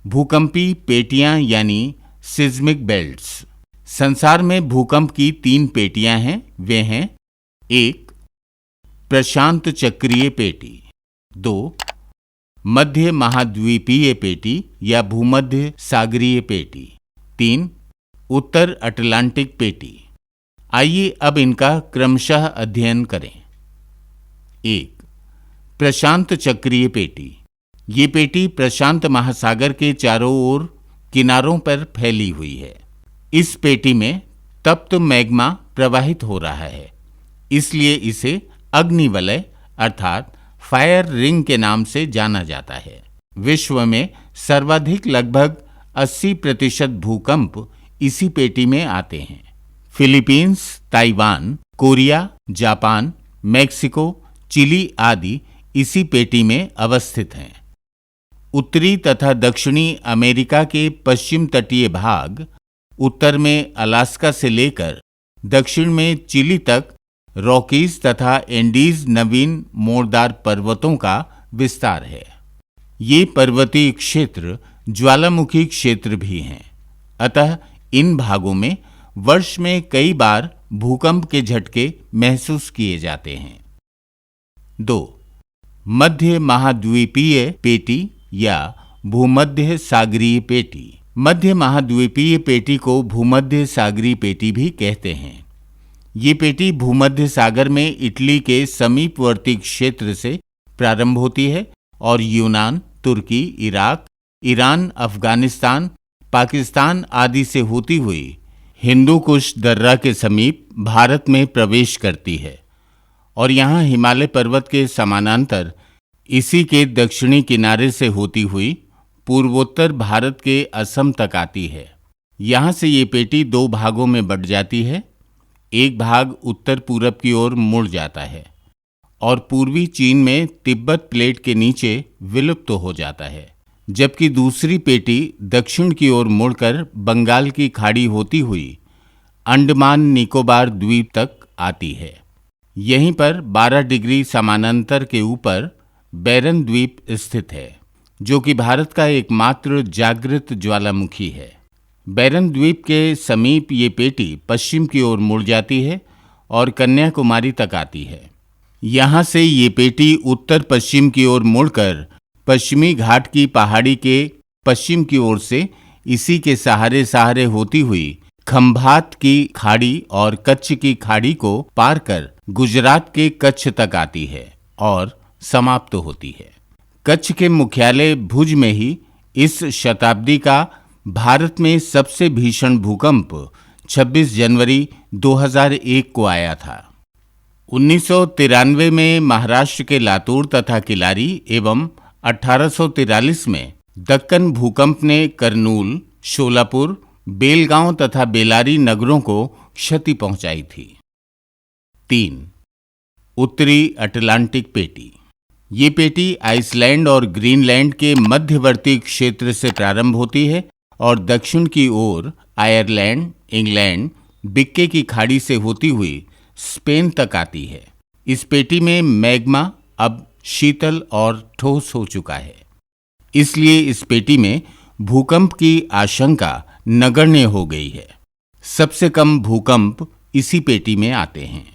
भूकंपी पेटियां यानी seismic belts. संसार में भूकंप की 3 पेटियां हैं। वे हैं 1. प्रशांत चक्रीय पेटी, 2. मध्य महाद्वीपीय पेटी या भूमध्य सागरीय पेटी, 3. उत्तर अटलांटिक पेटी। आइए अब इनका क्रमशः अध्ययन करें। 1. प्रशांत चक्रीय पेटी। ये पेटी प्रशांत महासागर के चारों ओर किनारों पर फैली हुई है। इस पेटी में तप्त मैग्मा प्रवाहित हो रहा है, इसलिए इसे अग्निवलय अर्थात फायर रिंग के नाम से जाना जाता है। विश्व में सर्वाधिक लगभग 80% भूकंप इसी पेटी में आते हैं। Philippines, Taiwan, Korea, Japan, Mexico, Chile आदि इसी पेटी में अवस्थित हैं। उत्तरी तथा दक्षिणी अमेरिका के पश्चिम तटीय भाग, उत्तर में अलास्का से लेकर दक्षिण में चिली तक रॉकीज तथा एंडीज नवीन मोड़दार पर्वतों का विस्तार है। ये पर्वतीय क्षेत्र ज्वालामुखी क्षेत्र भी हैं, अतः इन भागों में वर्ष में कई बार भूकंप के झटके महसूस किए जाते हैं। 2. मध्य महाद्वीपीय पेटी या भूमध्य सागरीय पेटी। मध्य महाद्वीपीय पेटी को भूमध्य सागरीय पेटी भी कहते हैं। ये पेटी भूमध्य सागर में इटली के समीपवर्ती क्षेत्र से प्रारंभ होती है और यूनान, तुर्की, इराक, ईरान, अफगानिस्तान, पाकिस्तान आदि से होती हुई हिंदू कुश दर्रा के समीप भारत में प्रवेश करती है और यहाँ हिमालय पर्वत के समानांतर इसी के दक्षिणी किनारे से होती हुई पूर्वोत्तर भारत के असम तक आती है। यहाँ से ये पेटी 2 भागों में बंट जाती है। एक भाग उत्तर पूरब की ओर मुड़ जाता है और पूर्वी चीन में तिब्बत प्लेट के नीचे विलुप्त हो जाता है, जबकि दूसरी पेटी दक्षिण की ओर मुड़कर बंगाल की खाड़ी होती हुई अंडमान निकोबार द्वीप तक आती है। यहीं पर 12 डिग्री समानांतर के ऊपर बैरन द्वीप स्थित है, जो कि भारत का एकमात्र जागृत ज्वालामुखी है। बैरन द्वीप के समीप ये पेटी पश्चिम की ओर मुड़ जाती है और कन्याकुमारी तक आती है। यहाँ से ये पेटी उत्तर पश्चिम की ओर मुड़कर पश्चिमी घाट की पहाड़ी के पश्चिम की ओर से इसी के सहारे सहारे होती हुई खंभात की खाड़ी और कच्छ की खाड़ी को पार कर गुजरात के कच्छ तक आती है और समाप्त होती है। कच्छ के मुख्यालय भुज में ही इस शताब्दी का भारत में सबसे भीषण भूकंप 26 जनवरी 2001 को आया था। 1993 में महाराष्ट्र के लातूर तथा किलारी एवं 1843 में दक्कन भूकंप ने करनूल, शोलापुर, बेलगांव तथा बेलारी नगरों को क्षति पहुंचाई थी। 3. उत्तरी अटलांटिक पेटी। ये पेटी आइसलैंड और ग्रीनलैंड के मध्यवर्ती क्षेत्र से प्रारंभ होती है और दक्षिण की ओर आयरलैंड, इंग्लैंड, बिक्के की खाड़ी से होती हुई स्पेन तक आती है। इस पेटी में मैग्मा अब शीतल और ठोस हो चुका है, इसलिए इस पेटी में भूकंप की आशंका नगण्य हो गई है। सबसे कम भूकंप इसी पेटी में आते हैं।